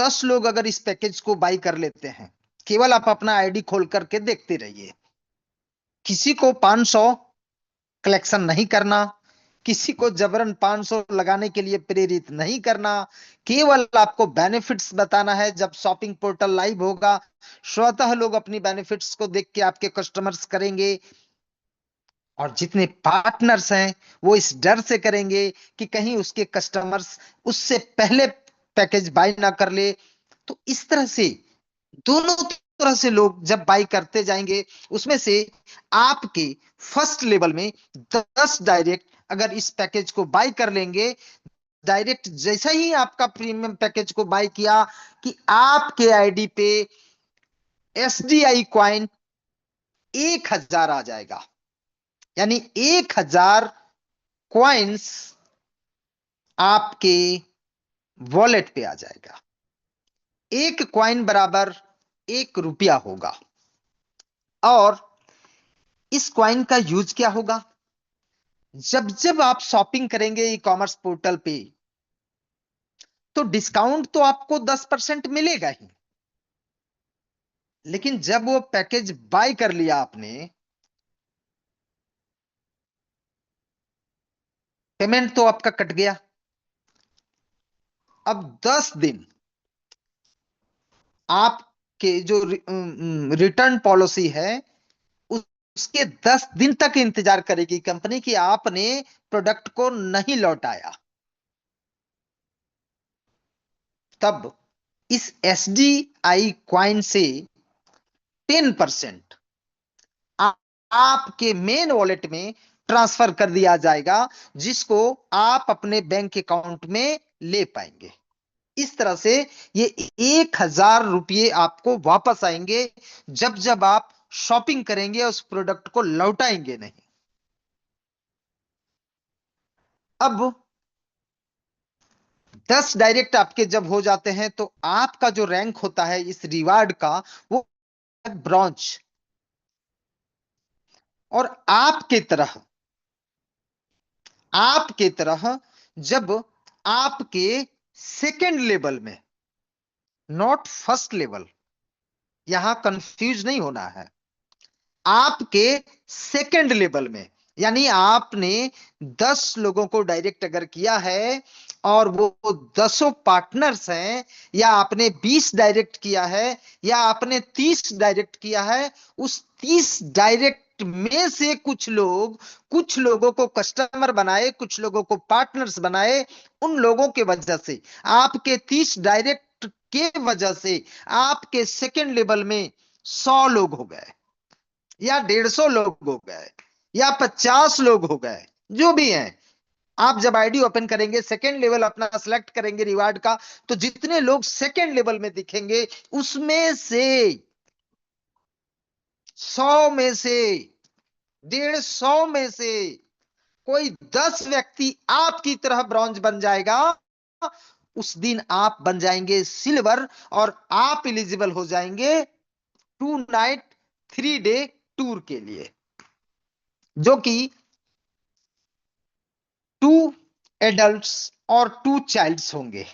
10 लोग अगर इस पैकेज को बाई कर लेते हैं, केवल आप अपना आईडी खोल करके देखते रहिए, किसी को 500 कलेक्शन नहीं करना, किसी को जबरन 500 लगाने के लिए प्रेरित नहीं करना, केवल आपको बेनिफिट्स बताना है। जब शॉपिंग पोर्टल लाइव होगा, स्वतः लोग अपनी बेनिफिट्स को देख के आपके कस्टमर्स करेंगे, और जितने पार्टनर्स हैं वो इस डर से करेंगे कि कहीं उसके कस्टमर्स उससे पहले पैकेज बाय ना कर ले। तो इस तरह से दोनों तरह से लोग जब बाई करते जाएंगे, उसमें से आपके फर्स्ट लेवल में 10 डायरेक्ट अगर इस पैकेज को बाई कर लेंगे, डायरेक्ट जैसा ही आपका प्रीमियम पैकेज को बाई किया कि आपके आईडी पे एसडीआई क्वाइन 1000 आ जाएगा, यानी 1000 क्वाइंस आपके वॉलेट पे आ जाएगा। एक क्वाइन बराबर 1 रुपया होगा। और इस क्वाइन का यूज क्या होगा? जब जब आप शॉपिंग करेंगे ई कॉमर्स पोर्टल पे, तो डिस्काउंट तो आपको 10% मिलेगा ही, लेकिन जब वो पैकेज बाय कर लिया आपने, पेमेंट तो आपका कट गया। अब 10 दिन आपके जो रिटर्न पॉलिसी है, उसके 10 दिन तक इंतजार करेगी कंपनी कि आपने प्रोडक्ट को नहीं लौटाया। तब इस एसडीआई क्वाइन से 10% आपके मेन वॉलेट में ट्रांसफर कर दिया जाएगा, जिसको आप अपने बैंक अकाउंट में ले पाएंगे। इस तरह से ये 1000 रुपये आपको वापस आएंगे जब जब आप शॉपिंग करेंगे, उस प्रोडक्ट को लौटाएंगे नहीं। अब 10 डायरेक्ट आपके जब हो जाते हैं, तो आपका जो रैंक होता है इस रिवार्ड का, वो ब्रॉन्ज। और आपके तरह जब आपके सेकेंड लेवल में, नॉट फर्स्ट लेवल, यहां कंफ्यूज नहीं होना है, आपके सेकेंड लेवल में, यानी आपने 10 लोगों को डायरेक्ट अगर किया है और वो 10 पार्टनर्स हैं, या आपने 20 डायरेक्ट किया है, या आपने 30 डायरेक्ट किया है, उस 30 डायरेक्ट में से कुछ लोगों को कस्टमर बनाए, कुछ लोगों को पार्टनर्स बनाए, उन लोगों के वजह से, आपके 30 डायरेक्ट के वजह से आपके सेकेंड लेवल में 100 लोग हो गए, या 150 लोग हो गए, या 50 लोग हो गए, जो भी हैं। आप जब आईडी ओपन करेंगे, सेकेंड लेवल अपना सिलेक्ट करेंगे रिवार्ड का, तो जितने लोग सेकेंड लेवल में दिखेंगे, उसमें से 100 में से, 150 में से कोई 10 व्यक्ति आपकी तरह ब्रॉन्ज बन जाएगा। उस दिन आप बन जाएंगे सिल्वर, और आप एलिजिबल हो जाएंगे 2 नाइट 3 डे टूर के लिए, जो कि 2 एडल्ट्स और 2 चाइल्ड्स होंगे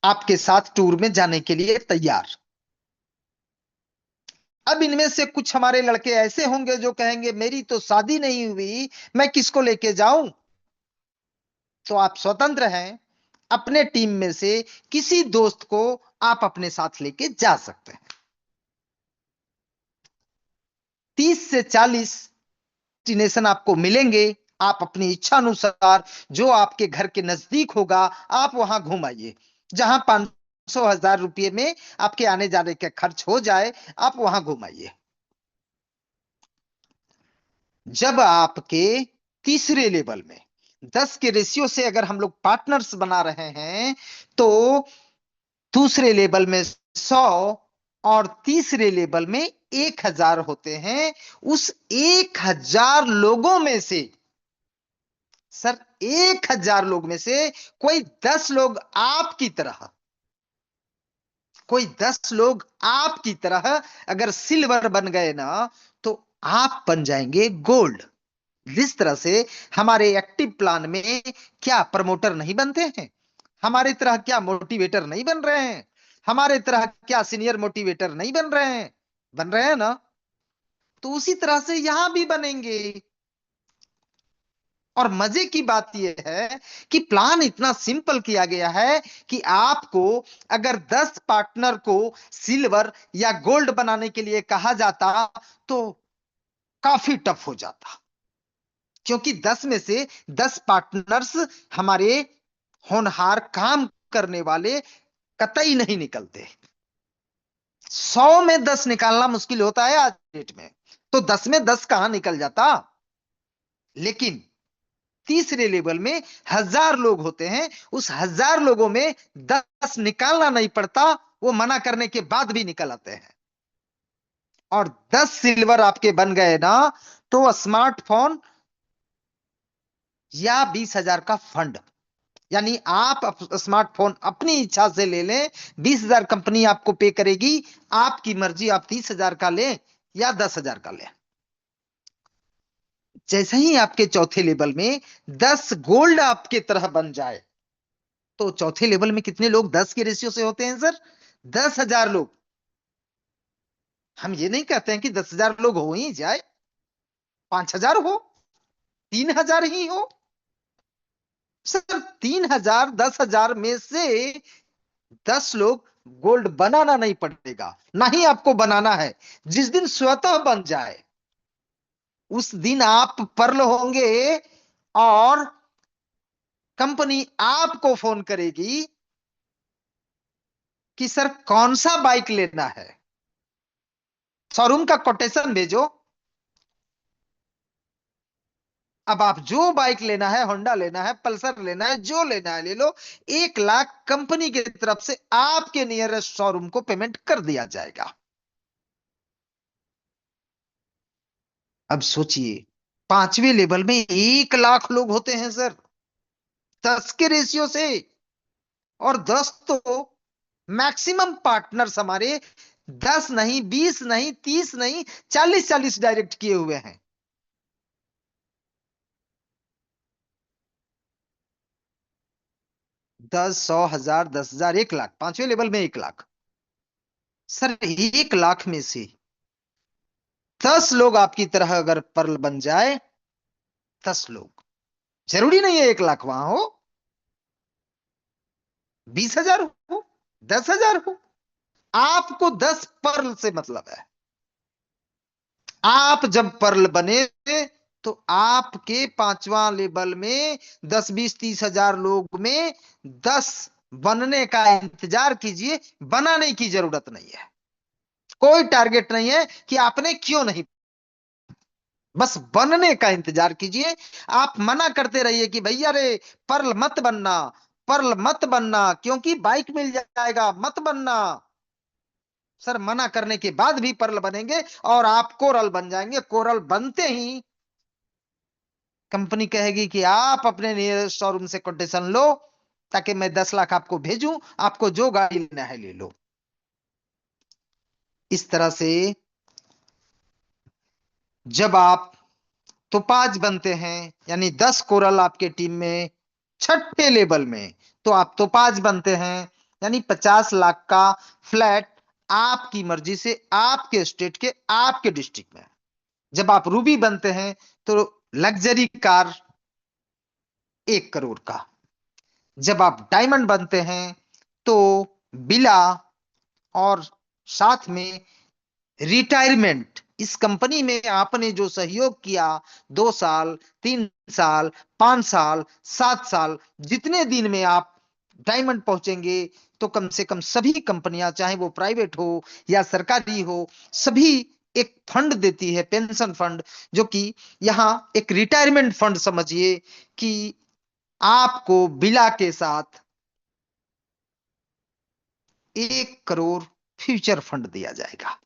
आपके साथ टूर में जाने के लिए तैयार। अब इनमें से कुछ हमारे लड़के ऐसे होंगे जो कहेंगे मेरी तो शादी नहीं हुई, मैं किसको लेके जाऊं? तो आप स्वतंत्र हैं, अपने टीम में से किसी दोस्त को आप अपने साथ लेके जा सकते हैं। 30 से 40 डेस्टिनेशन आपको मिलेंगे। आप अपनी इच्छा अनुसार जो आपके घर के नजदीक होगा, आप वहां घुमाइए। जहां 500 1000 रुपये में आपके आने जाने का खर्च हो जाए, आप वहां घुमाइए। जब आपके तीसरे लेवल में 10 के रेशियो से अगर हम लोग पार्टनर्स बना रहे हैं, तो दूसरे लेवल में 100 और तीसरे लेवल में 1000 होते हैं। उस 1000 लोगों में से, सर 1000 लोग में से कोई 10 लोग आपकी तरह, अगर सिल्वर बन गए ना, तो आप बन जाएंगे गोल्ड। जिस तरह से हमारे एक्टिव प्लान में क्या प्रमोटर नहीं बनते हैं, हमारी तरह क्या मोटिवेटर नहीं बन रहे हैं, हमारे तरह क्या सीनियर मोटिवेटर नहीं बन रहे हैं? बन रहे हैं ना? तो उसी तरह से यहां भी बनेंगे। और मजे की बात यह है कि प्लान इतना सिंपल किया गया है कि आपको अगर 10 पार्टनर को सिल्वर या गोल्ड बनाने के लिए कहा जाता तो काफी टफ हो जाता, क्योंकि 10 में से 10 पार्टनर्स हमारे होनहार काम करने वाले कतई नहीं निकलते। 100 में 10 निकालना मुश्किल होता है आज डेट में, तो 10 में 10 कहां निकल जाता। लेकिन तीसरे लेवल में 1000 लोग होते हैं, उस 1000 लोगों में 10 निकालना नहीं पड़ता, वो मना करने के बाद भी निकल आते हैं। और 10 सिल्वर आपके बन गए ना, तो स्मार्टफोन या 20,000 का फंड, यानी आप स्मार्टफोन अपनी इच्छा से ले लें, 20,000 कंपनी आपको पे करेगी, आपकी मर्जी, आप 30,000 का लें या 10,000 का लें। जैसे ही आपके चौथे लेवल में 10 गोल्ड आपके तरह बन जाए, तो चौथे लेवल में कितने लोग 10 के रेशियो से होते हैं सर? 10,000 लोग। हम ये नहीं कहते हैं कि 10,000 लोग हो ही जाए, 5,000 हो, 3,000 ही हो। सर 3,000 10,000 में से 10 लोग गोल्ड बनाना नहीं पड़ेगा, ना ही आपको बनाना है। जिस दिन स्वतः बन जाए उस दिन आप पर्ल होंगे, और कंपनी आपको फोन करेगी कि सर कौन सा बाइक लेना है, शोरूम का कोटेशन भेजो। अब आप जो बाइक लेना है, होंडा लेना है, पल्सर लेना है, जो लेना है ले लो। 1 लाख कंपनी की तरफ से आपके नियरेस्ट शोरूम को पेमेंट कर दिया जाएगा। अब सोचिए, पांचवें लेवल में 1 लाख लोग होते हैं सर, 10 के रेशियो से। और 10 तो मैक्सिमम पार्टनर्स हमारे 10 नहीं, 20 नहीं, 30 नहीं, 40-40 डायरेक्ट किए हुए हैं। 10, 100, 1000, 10,000, 1 लाख, पांचवें लेवल में 1 लाख। सर 1 लाख में से 10 लोग आपकी तरह अगर पर्ल बन जाए, 10 लोग, जरूरी नहीं है 1 लाख वहां हो, 20,000 हो, 10,000 हो, आपको 10 पर्ल से मतलब है। आप जब पर्ल बने तो आपके पांचवा लेवल में 10, 20, 30,000 लोग में 10 बनने का इंतजार कीजिए, बनाने की जरूरत नहीं है। कोई टारगेट नहीं है कि आपने क्यों नहीं, बस बनने का इंतजार कीजिए। आप मना करते रहिए कि भैया रे पर्ल मत बनना, पर्ल मत बनना, क्योंकि बाइक मिल जाएगा, मत बनना। सर मना करने के बाद भी पर्ल बनेंगे और आप कोरल बन जाएंगे। कोरल बनते ही कंपनी कहेगी कि आप अपने नियरेस्ट शोरूम से कोटेशन लो, ताकि मैं 10 लाख आपको भेजूं, आपको जो गाड़ी लेना है ले लो। इस तरह से जब आप तोपाज बनते हैं, यानी 10 कोरल आपके टीम में छठे लेवल में, तो आप तोपाज बनते हैं, यानी 50 लाख का फ्लैट आपकी मर्जी से, आपके स्टेट के, आपके डिस्ट्रिक्ट में। जब आप रूबी बनते हैं तो लग्जरी कार 1 करोड़ का। जब आप डायमंड बनते हैं तो बिला, और साथ में रिटायरमेंट। इस कंपनी में आपने जो सहयोग किया, 2 साल, 3 साल, 5 साल, 7 साल, जितने दिन में आप डायमंड पहुंचेंगे, तो कम से कम सभी कंपनियां, चाहे वो प्राइवेट हो या सरकारी हो, सभी एक फंड देती है, पेंशन फंड, जो कि यहां एक रिटायरमेंट फंड समझिए कि आपको बिला के साथ 1 करोड़ फ्यूचर फंड दिया जाएगा।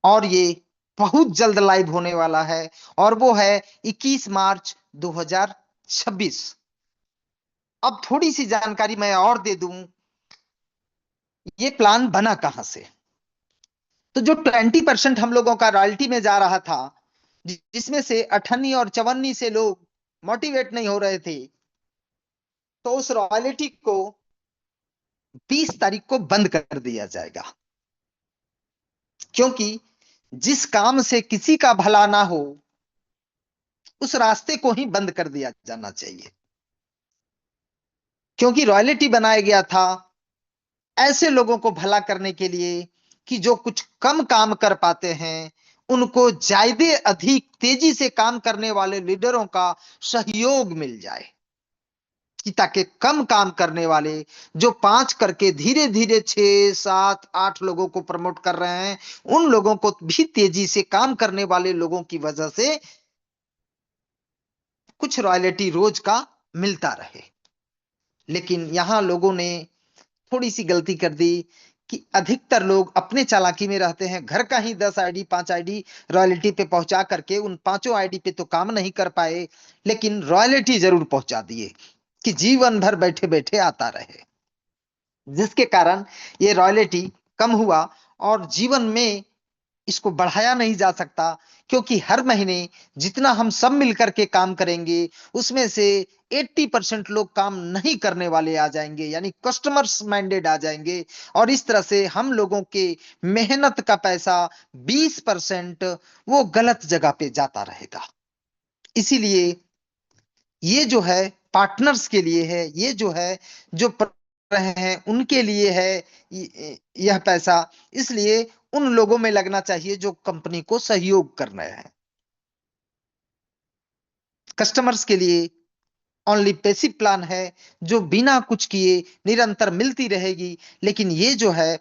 और ये बहुत जल्द लाइव होने वाला है, और वो है 21 मार्च 2026। अब थोड़ी सी जानकारी मैं और दे दूं, ये प्लान बना कहां से। तो जो 20% हम लोगों का रॉयल्टी में जा रहा था, जिसमें से 58 और 54 से लोग मोटिवेट नहीं हो रहे थे, तो उस रॉयल्टी को 20 तारीख को बंद कर दिया जाएगा। क्योंकि जिस काम से किसी का भला ना हो, उस रास्ते को ही बंद कर दिया जाना चाहिए। क्योंकि रॉयल्टी बनाया गया था ऐसे लोगों को भला करने के लिए कि जो कुछ कम काम कर पाते हैं, उनको ज्यादा अधिक तेजी से काम करने वाले लीडरों का सहयोग मिल जाए, कि ताकि कम काम करने वाले जो 5 करके धीरे धीरे 6 7 8 लोगों को प्रमोट कर रहे हैं, उन लोगों को भी तेजी से काम करने वाले लोगों की वजह से कुछ रॉयल्टी रोज का मिलता रहे। लेकिन यहां लोगों ने थोड़ी सी गलती कर दी कि अधिकतर लोग अपने चालाकी में रहते हैं। घर का ही 10 आईडी 5 आईडी रॉयल्टी पे पहुंचा करके उन पांचों आईडी पे तो काम नहीं कर पाए, लेकिन रॉयल्टी जरूर पहुंचा दिए कि जीवन भर बैठे बैठे आता रहे, जिसके कारण ये रॉयल्टी कम हुआ। और जीवन में इसको बढ़ाया नहीं जा सकता, क्योंकि हर महीने जितना हम सब मिलकर के काम करेंगे, उसमें से 80% लोग काम नहीं करने वाले आ जाएंगे, यानी कस्टमर्स माइंडेड आ जाएंगे। और इस तरह से हम लोगों के मेहनत का पैसा 20% वो गलत जगह पे जाता रहेगा। इसीलिए ये जो है पार्टनर्स के लिए है, ये जो है जो रहे हैं उनके लिए है यह पैसा। इसलिए उन लोगों में लगना चाहिए जो कंपनी को सहयोग कर रहे हैं। कस्टमर्स के लिए ओनली पैसिव प्लान है, जो बिना कुछ किए निरंतर मिलती रहेगी। लेकिन ये जो है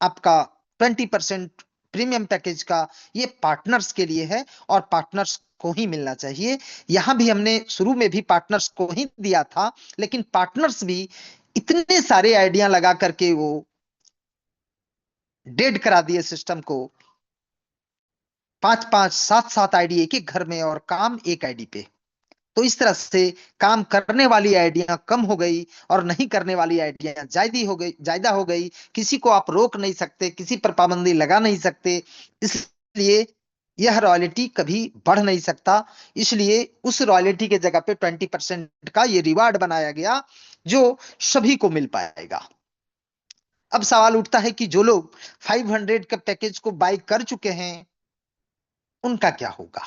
आपका 20% प्रीमियम पैकेज का, ये पार्टनर्स के लिए है और पार्टनर्स को ही मिलना चाहिए। यहां भी हमने शुरू में भी पार्टनर्स को ही दिया था, लेकिन पार्टनर्स भी इतने सारे आइडिया लगा करके वो डेड करा दिए सिस्टम को। 5 5 7 7 आईडी एक एक घर में और काम एक आईडी पे। तो इस तरह से काम करने वाली आइडिया कम हो गई और नहीं करने वाली आइडिया ज्यादा हो गई। किसी को आप रोक नहीं सकते, किसी पर पाबंदी लगा नहीं सकते। इसलिए यह रॉयल्टी कभी बढ़ नहीं सकता। इसलिए उस रॉयल्टी के जगह पे 20% का ये रिवार्ड बनाया गया, जो सभी को मिल पाएगा। अब सवाल उठता है कि जो लोग 500 का पैकेज को बाय कर चुके हैं, उनका क्या होगा।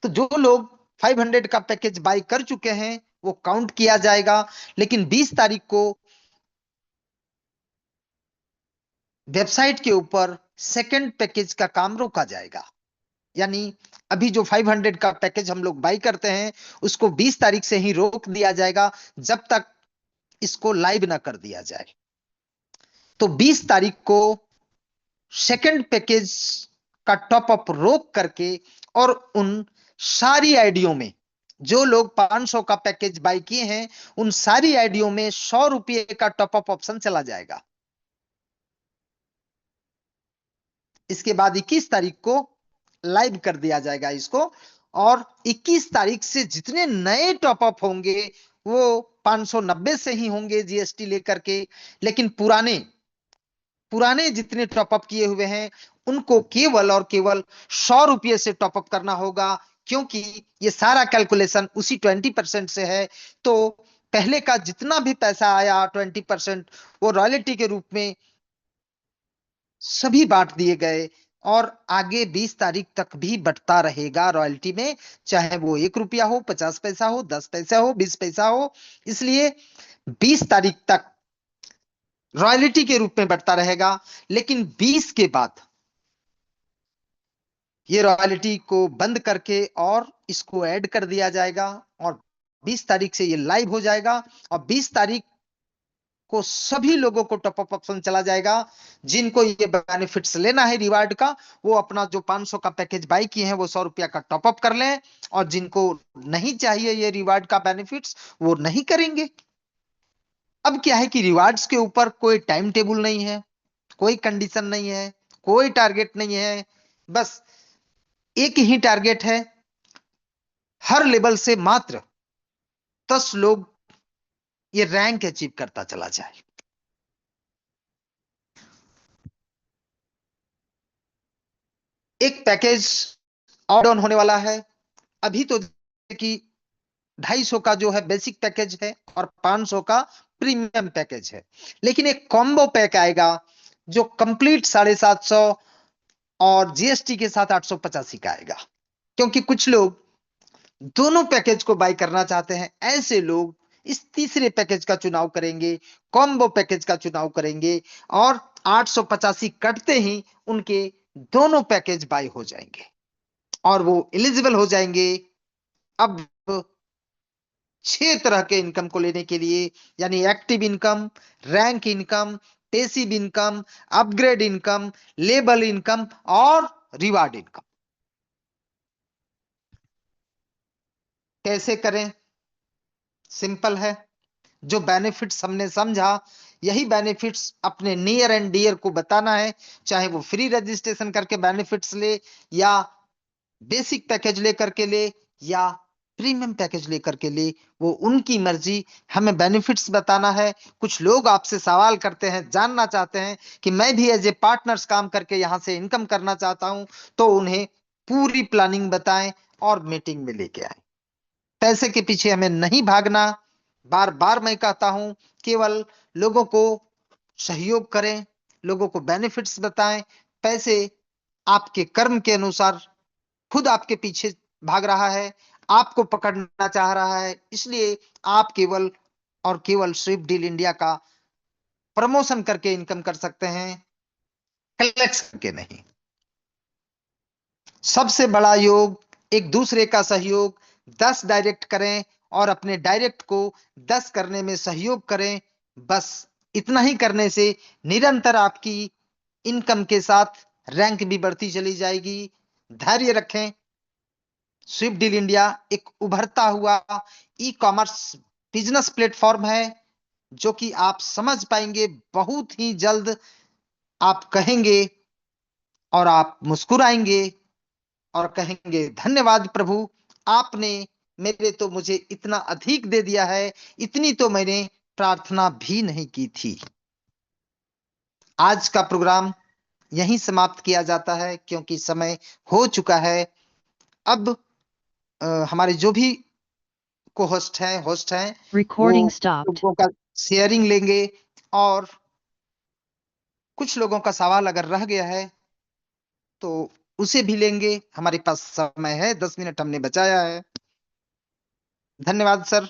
तो जो लोग 500 का पैकेज बाय कर चुके हैं, वो काउंट किया जाएगा। लेकिन 20 तारीख को वेबसाइट के ऊपर सेकंड पैकेज का काम रोका जाएगा। यानी अभी जो 500 का पैकेज हम लोग बाय करते हैं, उसको 20 तारीख से ही रोक दिया जाएगा, जब तक इसको लाइव ना कर दिया जाए। तो 20 तारीख को सेकंड पैकेज का टॉप अप रोक करके, और उन सारी आईडियों में जो लोग 500 का पैकेज बाय किए हैं, उन सारी आईडियों में 100 रुपये का टॉप अप ऑप्शन चला जाएगा। इसके बाद 21 तारीख को लाइव कर दिया जाएगा इसको। और 21 तारीख से जितने नए टॉप अप होंगे, वो 590 से ही होंगे जीएसटी लेकर के। लेकिन पुराने पुराने जितने टॉपअप किए हुए हैं, उनको केवल और केवल 100 रुपये से टॉपअप करना होगा। क्योंकि ये सारा कैलकुलेशन उसी 20% से है। तो पहले का जितना भी पैसा आया 20% वो रॉयल्टी के रूप में सभी बांट दिए गए। और आगे 20 तारीख तक भी बढ़ता रहेगा रॉयल्टी में, चाहे वो 1 रुपया हो, 50 पैसा हो, 10 पैसा हो, 20 पैसा हो। इसलिए 20 तारीख तक रॉयल्टी के रूप में बढ़ता रहेगा। लेकिन 20 के बाद ये रॉयल्टी को बंद करके और इसको ऐड कर दिया जाएगा, और 20 तारीख से ये लाइव हो जाएगा। और 20 तारीख को सभी लोगों को टॉप अप ऑप्शन चला जाएगा। जिनको ये बेनिफिट्स लेना है रिवार्ड का, वो अपना जो 500 का पैकेज बाई किए हैं, वो 100 रुपया का टॉप अप कर लें। और जिनको नहीं चाहिए ये रिवार्ड का बेनिफिट्स, वो नहीं करेंगे। अब क्या है कि रिवार्ड्स के ऊपर कोई टाइम टेबल नहीं है, कोई कंडीशन नहीं है, कोई टारगेट नहीं है। बस एक ही टारगेट है, हर लेवल से मात्र 10 लोग ये रैंक अचीव करता चला जाए। एक पैकेज ऑड ऑन होने वाला है अभी तो, कि 250 का जो है बेसिक पैकेज है और 500 का प्रीमियम पैकेज है। लेकिन एक कॉम्बो पैक आएगा जो कंप्लीट 750 और जीएसटी के साथ 885 का आएगा। क्योंकि कुछ लोग दोनों पैकेज को बाय करना चाहते हैं, ऐसे लोग इस तीसरे पैकेज का चुनाव करेंगे, कॉम्बो पैकेज का चुनाव करेंगे और 885 कटते ही उनके दोनों पैकेज बाय हो जाएंगे और वो एलिजिबल हो जाएंगे अब 6 तरह के इनकम को लेने के लिए, यानी active income, rank income, passive income, upgrade income, label income और रिवार्ड इनकम। कैसे करें? सिंपल है। जो बेनिफिट्स हमने समझा, यही बेनिफिट्स अपने नियर एंड डियर को बताना है, चाहे वो फ्री रजिस्ट्रेशन करके बेनिफिट्स ले या बेसिक पैकेज लेकर के ले या प्रीमियम पैकेज लेकर के ले, वो उनकी मर्जी। हमें बेनिफिट्स बताना है। कुछ लोग आपसे सवाल करते हैं, जानना चाहते हैं कि मैं भी एज ए पार्टनर्स काम करके यहां से इनकम करना चाहता हूं, तो उन्हें पूरी प्लानिंग बताएं और मीटिंग में लेके आए। पैसे के पीछे हमें नहीं भागना। बार बार मैं कहता हूं, केवल लोगों को सहयोग करें, लोगों को बेनिफिट्स बताएं। पैसे आपके कर्म के अनुसार खुद आपके पीछे भाग रहा है, आपको पकड़ना चाह रहा है, इसलिए आप केवल और केवल स्विफ्ट डील इंडिया का प्रमोशन करके इनकम कर सकते हैं, कलेक्शन करके नहीं। सबसे बड़ा योग एक दूसरे का सहयोग। 10 डायरेक्ट करें और अपने डायरेक्ट को 10 करने में सहयोग करें। बस इतना ही करने से निरंतर आपकी इनकम के साथ रैंक भी बढ़ती चली जाएगी। धैर्य रखें। स्विफ्ट डील इंडिया एक उभरता हुआ ई कॉमर्स बिजनेस प्लेटफॉर्म है, जो कि आप समझ पाएंगे बहुत ही जल्द। आप कहेंगे और आप मुस्कुराएंगे और कहेंगे, धन्यवाद प्रभु, आपने मेरे तो मुझे इतना अधिक दे दिया है, इतनी तो मैंने प्रार्थना भी नहीं की थी। आज का प्रोग्राम यहीं समाप्त किया जाता है, क्योंकि समय हो चुका है। अब हमारे जो भी को होस्ट हैं वो Recording stopped. लोगों का शेयरिंग लेंगे और कुछ लोगों का सवाल अगर रह गया है तो उसे भी लेंगे। हमारे पास समय है, 10 मिनट हमने बचाया है। धन्यवाद सर।